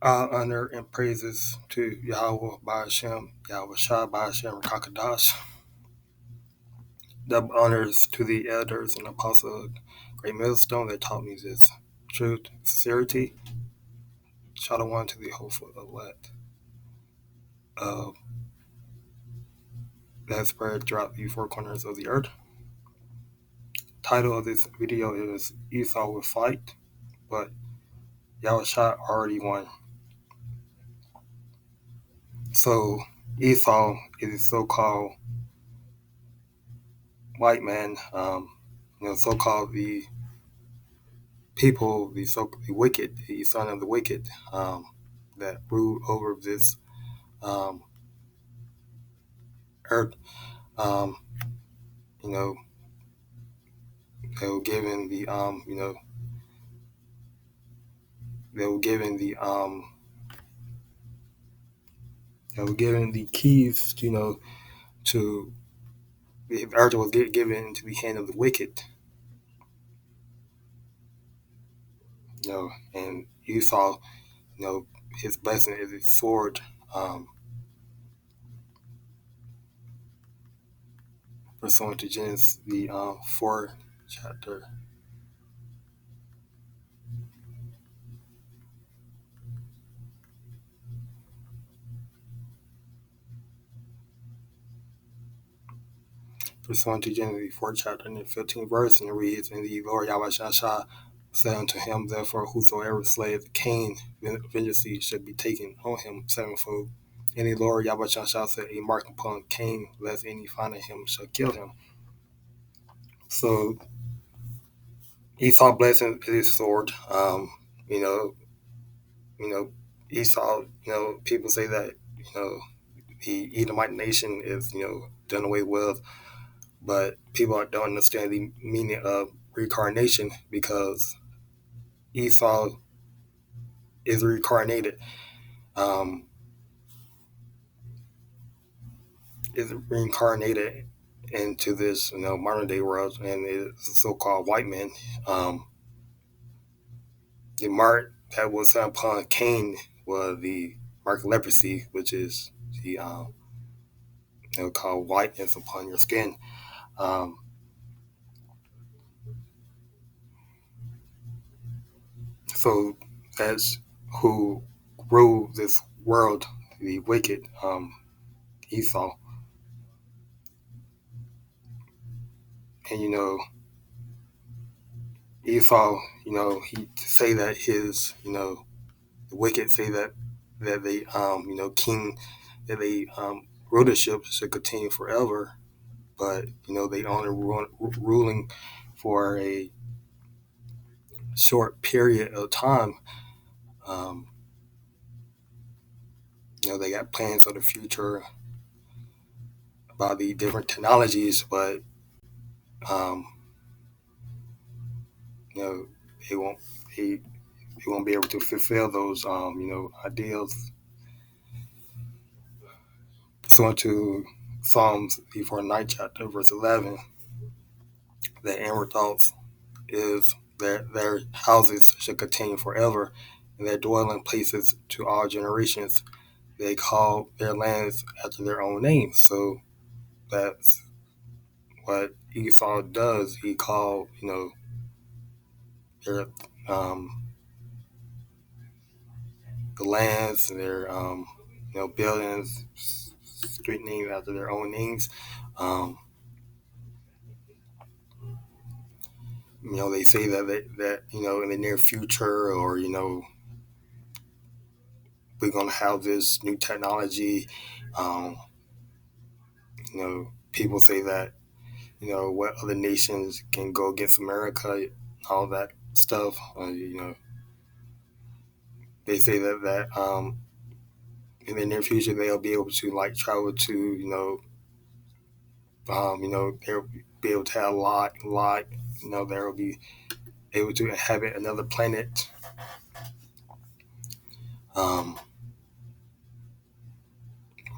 All honor and praises to YAHAWAH BAHASHAM YAHAWASHI BAHASHAM QADASH. Double honors to the elders and apostles of Great Millstone that taught me this truth, sincerity. Shalom to the hopeful elect uh, that spread throughout the four corners of the earth. Title of this video is Esau will fight, but Yahushua already won. So Esau is a so-called white man, so-called the people, the wicked, the son of the wicked, that ruled over this um, earth. Um, you know, they were given the they were given the they were given the keys, to the earth was given into the hand of the wicked. And Esau, his blessing is his sword. Pursuant to Genesis, the 4th chapter. Pursuant to Genesis 4th chapter and the 15th verse, and it reads, "And the Lord Yahushua said unto him, Therefore whosoever slayeth Cain, vengeance should be taken on him sevenfold. And the Lord Yahushua set a mark upon Cain, lest any finding him shall kill him." So Esau blessing his sword. You know, Esau. People say that the Edomite nation is done away with, but people don't understand the meaning of reincarnation, because Esau is reincarnated. Um, is reincarnated into this modern day world, and is a so-called white man. The mark that was upon Cain was the mark of leprosy, which is the called whiteness upon your skin. Um, so that's who ruled this world, the wicked, Esau. And Esau, he say that his, the wicked say that they, king, that they rulership should continue forever, but they only ruling for a short period of time. Um, they got plans for the future about the different technologies, but um, you know, they won't they, they won't be able to fulfill those ideals. So to Psalms the 49th chapter, verse 11, the inward thoughts is that their houses should continue forever, and their dwelling places to all generations. They call their lands after their own names. So that's what Esau does. He called, their the lands, their buildings, street names after their own names. Um, they say that in the near future, or we're gonna have this new technology. Um, People say that what other nations can go against America, all that stuff. They say that in the near future they'll be able to like travel to they'll be able to have lot they'll be able to inhabit another planet. Um,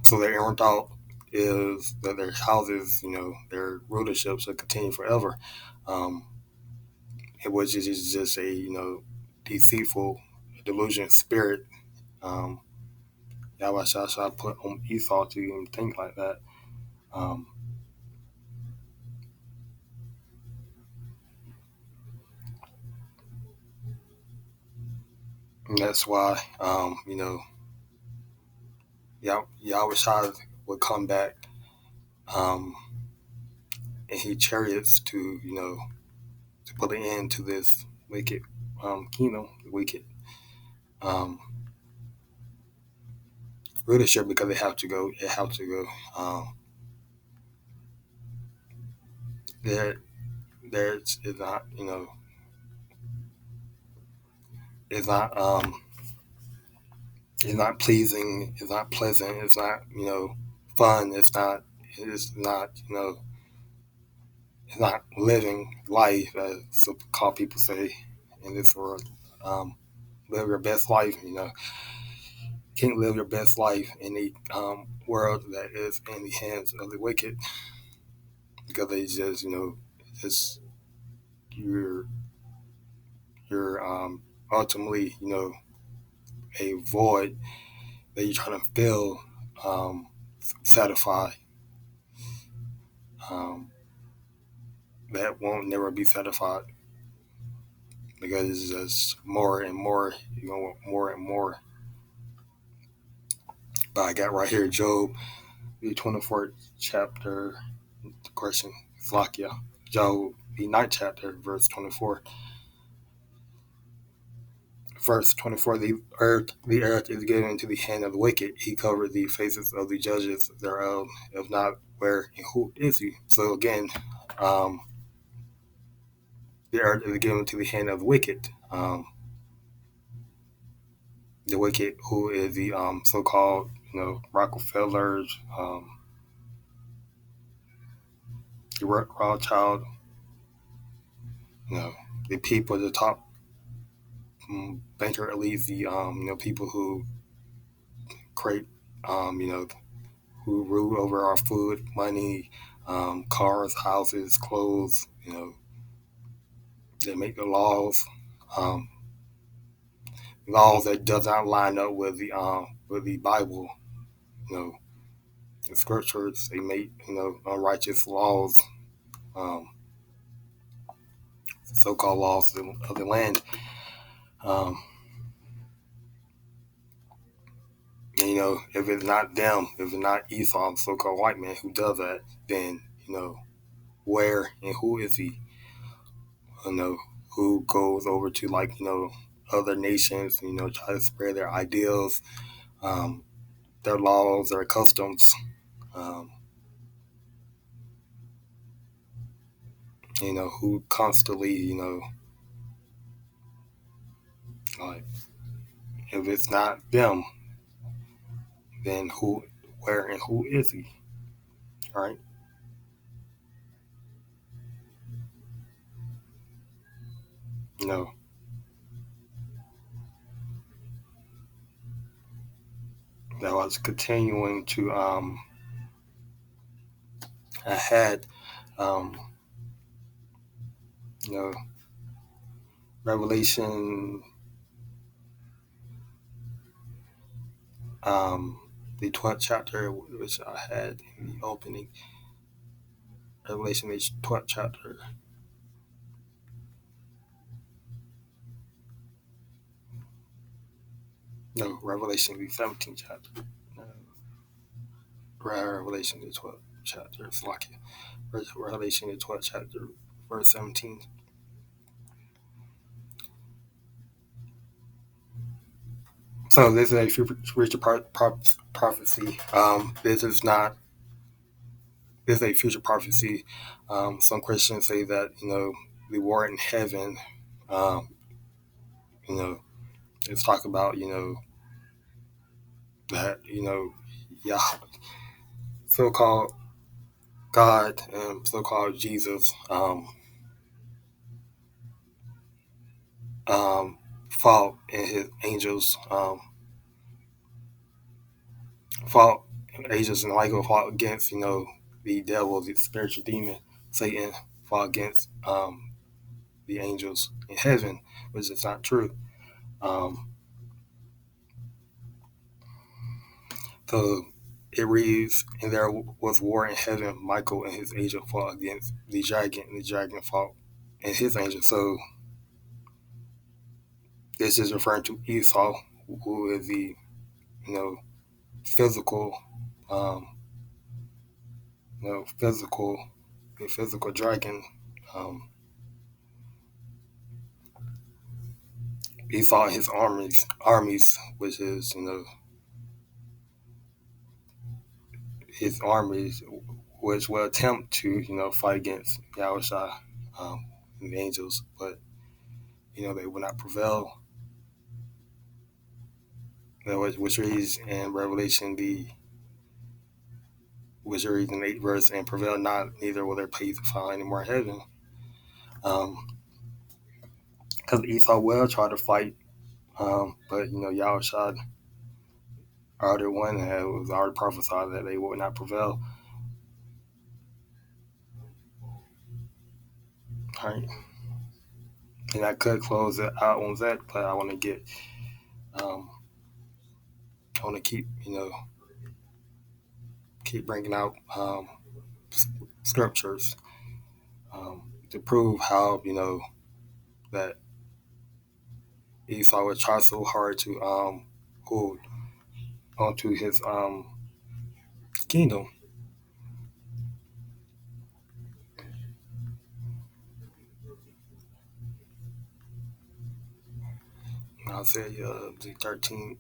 so their end thought is that their houses, their rulership should continue forever. Um, which is just a deceitful, delusional spirit. Yahawashi put on Esau to even think like that. Um, and that's why, Yahawashi would come back, and he chariots to, to put an end to this wicked kingdom, wicked um, rulership, because they have to go. It have to go. There, there's is not, it's not, it's not pleasing. It's not pleasant. It's not, fun. It's not, it's not living life, as so called people say in this world. Um, Live your best life. Can't live your best life in a world that is in the hands of the wicked, because they just, just you're you're ultimately, a void that you're trying to fill, um, satisfy, um, that won't never be satisfied, because it's just more and more, more and more. But I got right here Job, the 24th chapter, question, Slakia. Job, the 9th chapter, verse 24. Verse 24, the earth is given into the hand of the wicked. He covered the faces of the judges thereof. If not, where and who is he? So again, um, the earth is given to the hand of the wicked. The wicked, who is the so-called, Rockefellers, the Rothschild, you know, the people, the top banker elites, the people who create, who rule over our food, money, cars, houses, clothes. They make the laws, um, laws that does not line up with the Bible. You know, the scriptures. They make, unrighteous laws, um, so-called laws of the land. Um, and, if it's not them, if it's not Esau, so-called white man, who does that, then, where and who is he? Who goes over to, like, other nations, try to spread their ideals, um, their laws, their customs, um, who constantly, like, if it's not them, then who, where, and who is he? All right. You know, that was continuing to, I had, um, you know, Revelation, um, the 12th chapter, which I had in the opening, Revelation, the 12th chapter. No, Revelation, the 17th chapter. Revelation, the 12th chapter. It's like Revelation, the 12th chapter, verse 17. So this is a future prophecy. This is not. This is a future prophecy. Some Christians say that, the war in heaven. Um, you know, it's talk about, that, Yah, so-called God and so-called Jesus, fought, and his angels, fought, angels and Michael fought against, the devil, the spiritual demon, Satan, fought against, the angels in heaven, which is not true. Um, the it reads, and there was war in heaven. Michael and his angel fought against the dragon, and the dragon fought and his angel. So this is referring to Esau, who is the physical, um, physical, the physical dragon. Um, Esau and his armies, which is his armies, which will attempt to fight against YAHAWSHI, and the angels, but they will not prevail. Which reads in Revelation which reads in the 8th verse, and prevail not, neither will their place find any more in heaven. Because Esau will try to fight, but YAHAWSHI already won, and it was already prophesied that they would not prevail. All right. And I could close it out on that, but I want to get, I want to keep bringing out scriptures to prove how that Esau would try so hard to hold onto his kingdom. Isaiah the 13th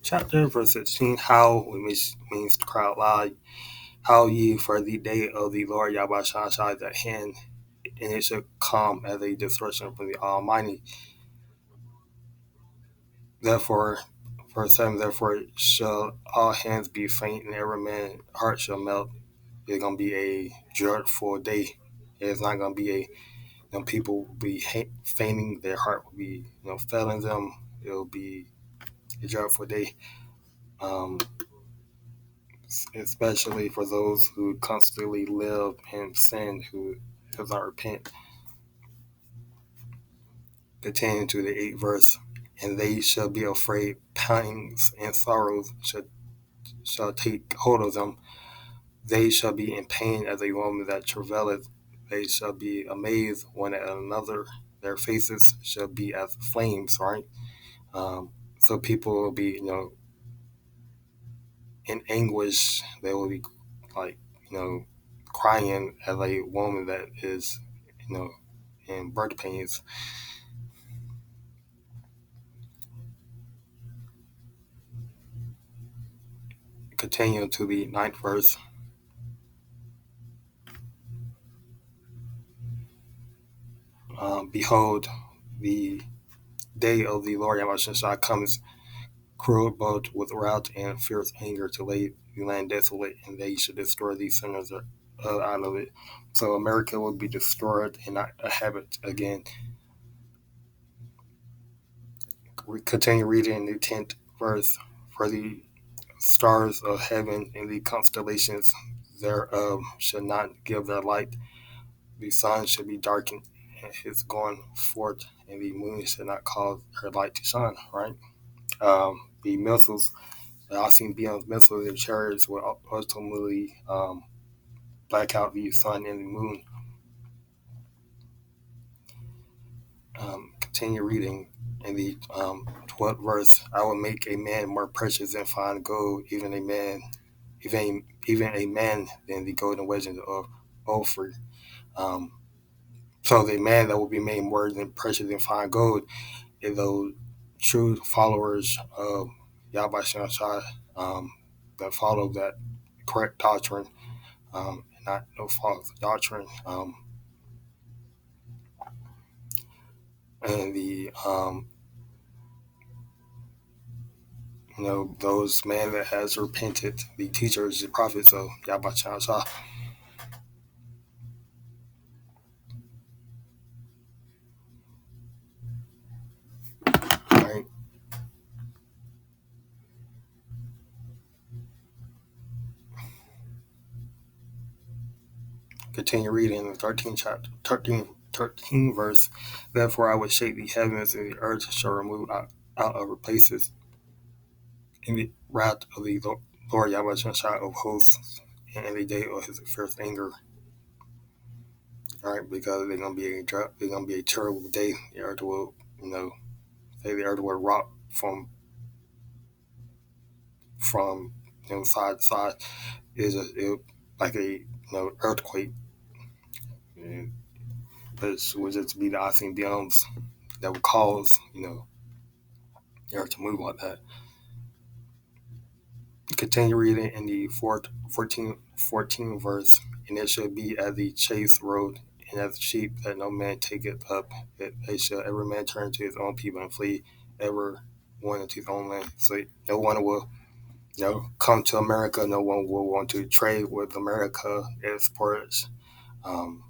chapter, verse 16. How, which means to cry out loud, how ye, for the day of the Lord Yahawah is at hand, and it shall come as a destruction from the Almighty. Therefore, verse 7, therefore shall all hands be faint, and every man's heart shall melt. It's going to be a dreadful day. It's not going to be people will be fainting, their heart will be, failing them. It'll be a dreadful day. Especially for those who constantly live in sin, who does not repent. Continuing to the 8th verse, and they shall be afraid, pangs and sorrows shall take hold of them. They shall be in pain as a woman that travaileth. They shall be amazed one at another. Their faces shall be as flames, right? So people will be, in anguish. They will be like, crying as a woman that is, in birth pains. Continue to the 9th verse. Behold, the day of the Lord Yahawah comes cruel, both with wrath and fierce anger, to lay the land desolate, and they should destroy these sinners out of it. So America will be destroyed and not inhabit again. We continue reading the 10th verse. For the stars of heaven and the constellations thereof shall not give their light. The sun shall be darkened and his going forth, and the moon shall not cause her light to shine. Right? The missiles, the ICBM's missiles and chariots will ultimately black out the sun and the moon. Continue reading in the 12th verse. I will make a man more precious than fine gold, even a man than the golden wedges of Ophir. So the man that will be made more than precious than fine gold is those true followers of Yahawah that follow that correct doctrine, not no false doctrine. And the those men that has repented, the teachers, the prophets of Yahawah. All right. Continue reading the 13th chapter, 13 verse. Therefore I will shake the heavens, and the earth shall remove out of her places, in the wrath of the Lord YAHWSHI of hosts, and in the day of his fierce anger. All right, because they're gonna be a terrible day. The earth will, say the earth will rock from side to side. Like a earthquake, and, but it would just be the icing domes that would cause the earth to move like that. Continue reading in the 14 verse, and it shall be as the chase road, and as the sheep that no man taketh up, they shall every man turn to his own people and flee every one into his own land. So no one will come to America. No one will want to trade with America, export. Um,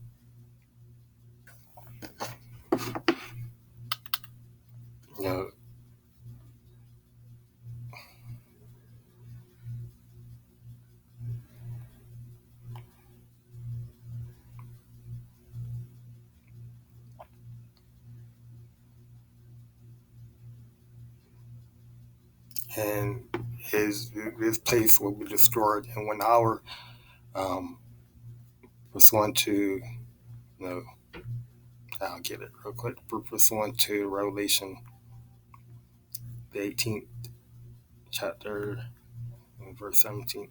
you know, and his place will be destroyed in 1 hour. Um, pursuant to I'll get it real quick. Pursuant to Revelation, the 18th chapter, verse 17.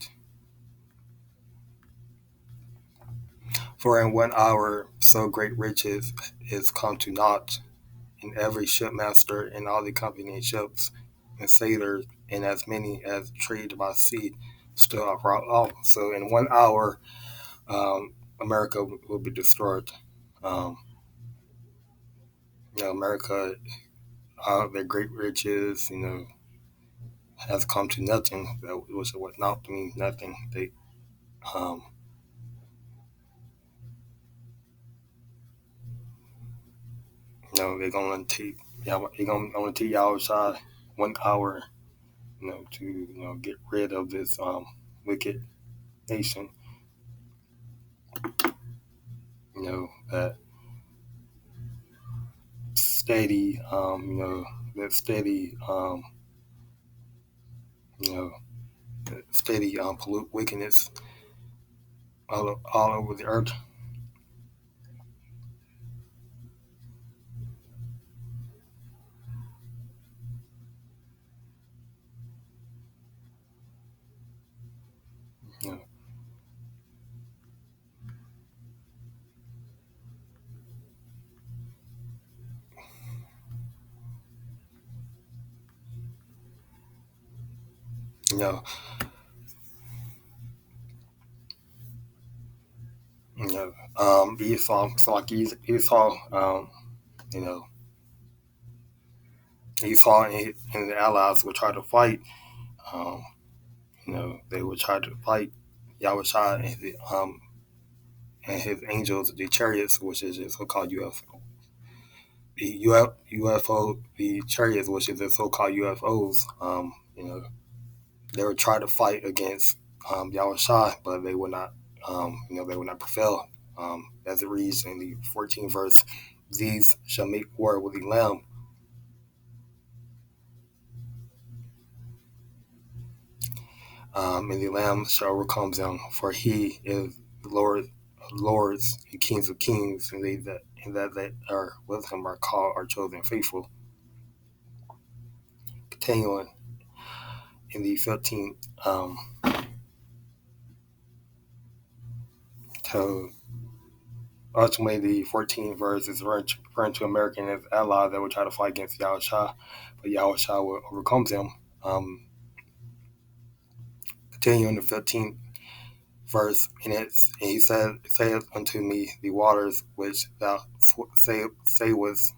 For in 1 hour so great riches is come to naught, and every shipmaster and all the company in ships and sailors, and as many as trade by sea, still are brought off. So in 1 hour, America will be destroyed. Um, America, their great riches, has come to nothing. That was what not mean nothing. Um, they're gonna take YAHWSHI 1 hour, to get rid of this wicked nation. That steady, that steady, you know, steady pollute wickedness all over the earth. You know, you know, Esau, so like Esau, you know, Esau and the allies would try to fight. Um, they would try to fight YAHWSHI and his angels, the chariots, which is the so-called UFO. The chariots, which is the so-called UFOs. They would try to fight against YAHWSHI, but they would not. They would not prevail. As it reads in the 14th verse, these shall make war with the Lamb. And the Lamb shall overcome them, for he is the Lord of lords and kings of kings, and that are with him are called, are chosen, faithful. Continuing in the 15th, to ultimately the 14th verse is referring to American as allies that would try to fight against YAHWSHI, but YAHWSHI will overcome them. Continuing the 15th verse, and he saith unto me, the waters which thou sayest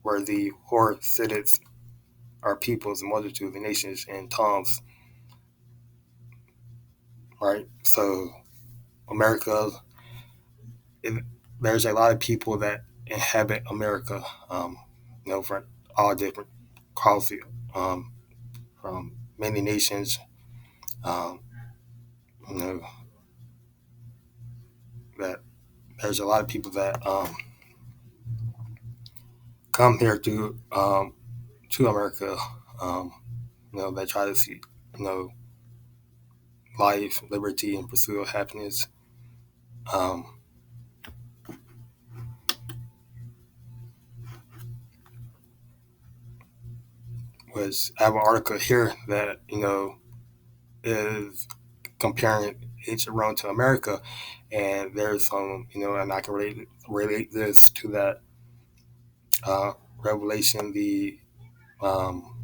where the whore sitteth are peoples and multitudes and nations and tongues. Right? So America, there's a lot of people that inhabit America, from all different cultures, from many nations. Um, you know, that there's a lot of people that come here to America. They try to see you know, life, liberty, and pursuit of happiness. Which I have an article here that, is comparing ancient Rome to America, and there's some, and I can relate this to that Revelation, the um,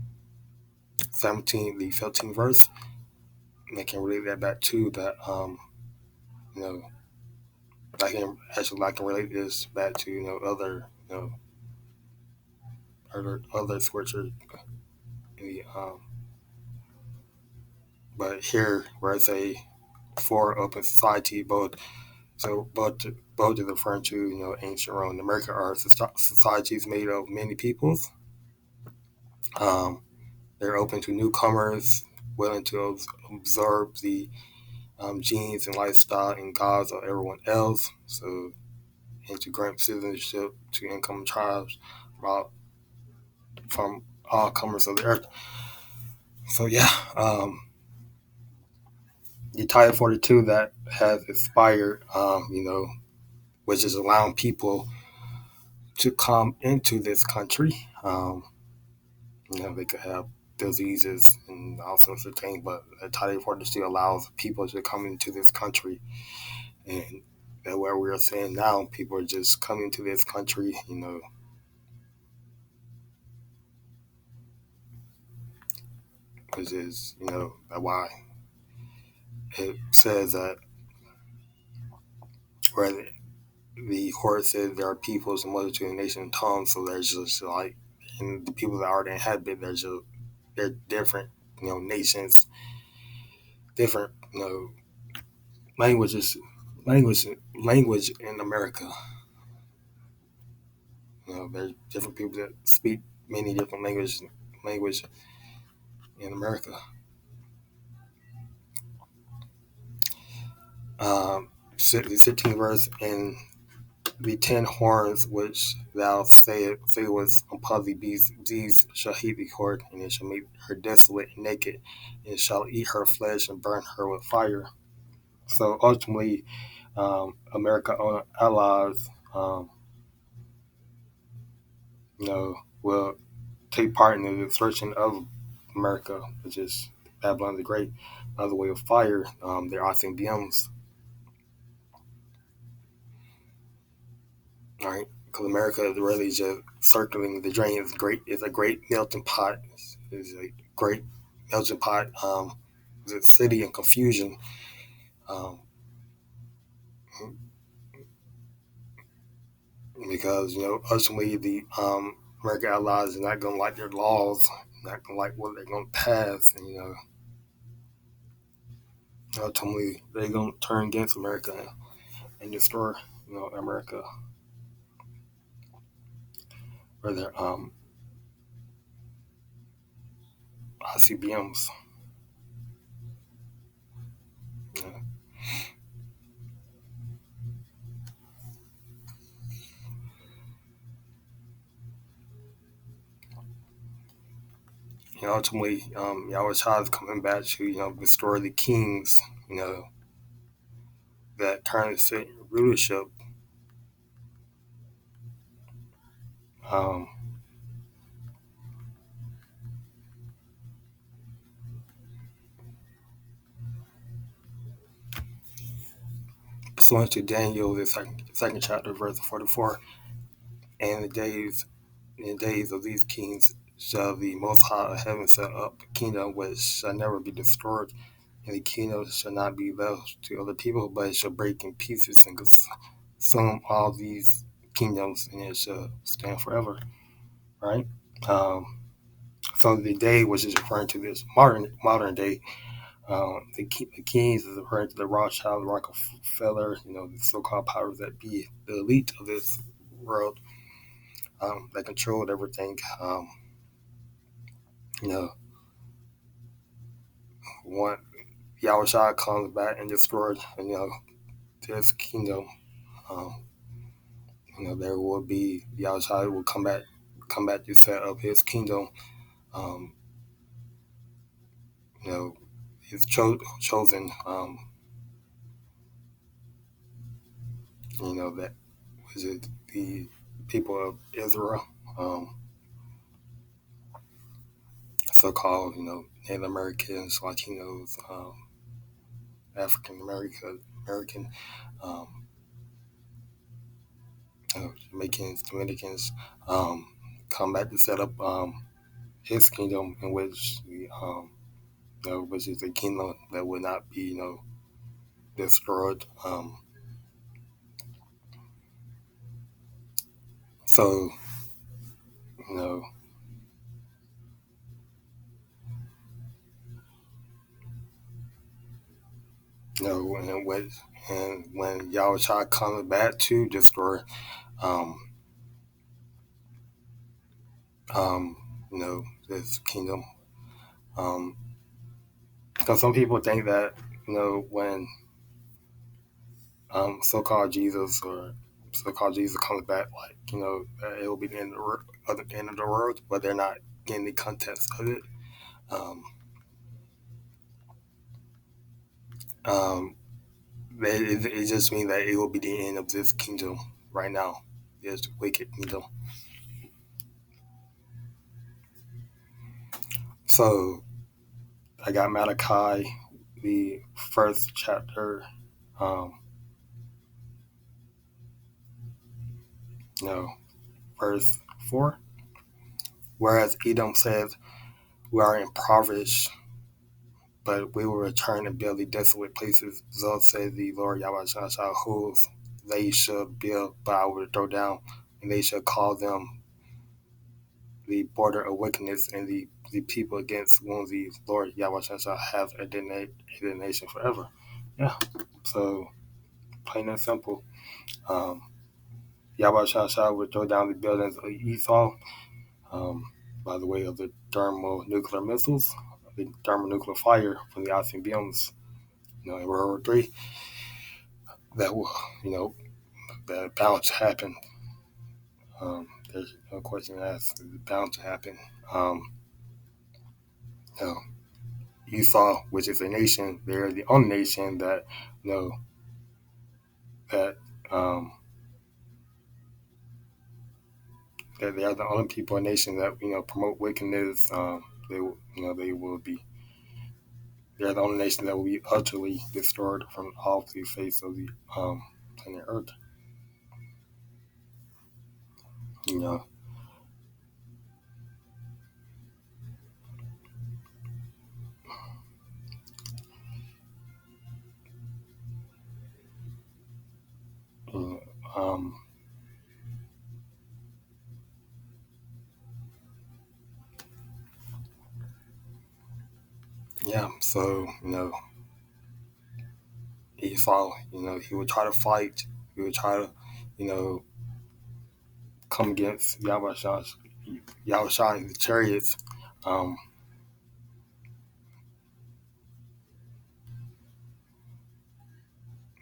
15th verse, and I can relate that back to that. You know, I can relate this back to other other scriptures. The, but here, where I say for open society, both is referring to ancient Rome and America are societies made of many peoples. Um, they're open to newcomers, willing to absorb the genes and lifestyle and gods of everyone else. So, and to grant citizenship to income tribes from all comers of the earth. So yeah, the Title 42 that has expired, which is allowing people to come into this country. They could have diseases and all sorts of things, but Title 42 allows people to come into this country. And that what we're saying now, people are just coming to this country, which is, why it says that where the court says there are peoples and multitude and nation and tongues, so there's just like, and the people that already inhabit, they're different, nations, different, languages, language in America. There's different people that speak many different language in America. The 16th verse, and the 10 horns which thou sayest upon the beast, these shall he record, and it shall make her desolate and naked, and shall eat her flesh and burn her with fire. So ultimately, America allies, will take part in the destruction of America, which is Babylon the Great, by the way of fire. Their ICBMs, all right, because America is really just circling the drain. It's a great melting pot. It's a great melting pot. The city in confusion. Um, because ultimately the American allies are not going to like their laws, not going to like what they're going to pass, and ultimately they're going to turn against America and destroy America or their ICBMs. Yeah. And ultimately, YAHWSHI is coming back to restore the kings, that currently sit in rulership. Um, Pursuant to Daniel, the second chapter, verse 44, and in the days of these kings shall the Most High of heaven set up a kingdom which shall never be destroyed, and the kingdom shall not be left to other people, but it shall break in pieces and consume all these kingdoms, and it shall stand forever. Right? Um, so the day, which is referring to this modern day, the kings is referring to the Rothschild, the Rockefeller, the so-called powers that be, the elite of this world, that controlled everything. You know, One Yahushua comes back and destroys, this kingdom. Um, there will be Yahushua will come back to set up his kingdom. Um, his chosen, that was it, the people of Israel, so-called, Native Americans, Latinos, African American, um, Jamaicans, Dominicans, um, come back to set up his kingdom, in which which is a kingdom that would not be, destroyed. So, you know, and when Yahushua comes back to destroy, um, um, this kingdom, um, because some people think that, when so-called Jesus or so-called Jesus comes back, like, that it will be the end of the world, but they're not getting the context of it. Um, um, it just means that it will be the end of this kingdom right now, this wicked kingdom. So I got Malachi, the first chapter, um, no, verse 4. Whereas Edom says, we are impoverished, but we will return and build the desolate places. Thus says the Lord Yahweh whose they shall build, but I will throw down, and they shall call them the border of wickedness, and the people against whom the Lord Yahweh have a nation forever. Yeah. So plain and simple. Yahweh would throw down the buildings of Esau, um, by the way of the thermonuclear missiles, the thermonuclear fire from the ICBMs, in World War III. That will, that bound to happen. There's no question that's bound to happen. You know, Esau, which is a nation, they're the only nation that, that um, that they are the only people, a nation that promote wickedness. They will be. They're the only nation that will be utterly destroyed from off the face of the planet Earth. You know, you know, yeah. So Esau, he would try to fight. He would try to, you know, come against Yahushua, the chariots. Um,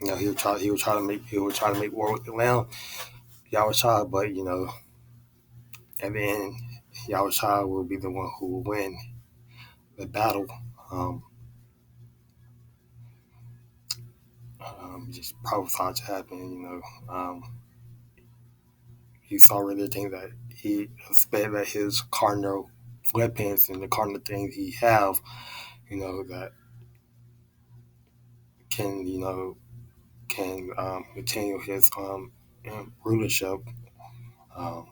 he would try to make war with the Lamb, Yahushua, but and then Yahushua will be the one who will win the battle. Um, just prophesied to happen. He saw really things that he expect that his cardinal weapons and the cardinal things he have, that can continue his rulership. Um,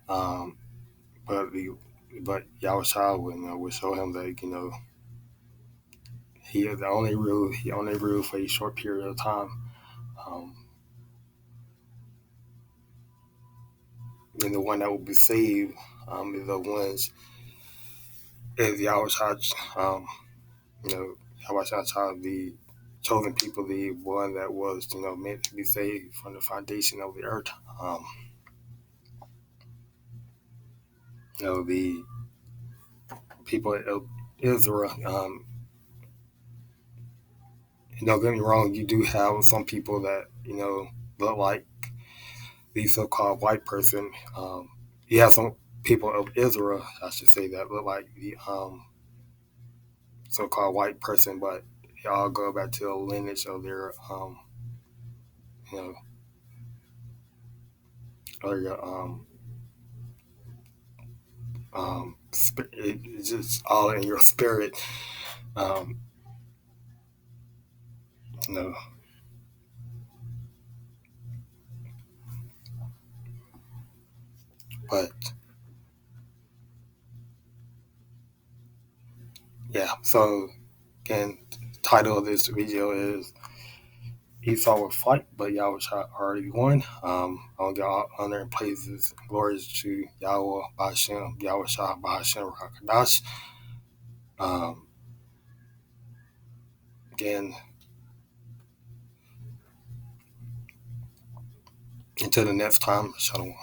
um, but Yahushua will show him that he is the only rule. He only ruled for a short period of time. Um, and the one that will be saved is the ones is Yahushua. Yahushua, the chosen people, the one that was meant to be saved from the foundation of the earth. The people of Israel. Don't get me wrong, you do have some people that look like the so-called white person. You have some. people of Israel, I should say, that look like the so-called white person, but they all go back to the lineage of their, you know, or your, it's just all in your spirit, um, you know. But yeah, so again, the title of this video is Esau will fight, but YAHWSHI already won. I want to give all honor and praises and glories to YAHAWAH BAHASHAM YAHAWASHI QADASH. Um, Again, until the next time, Shalom.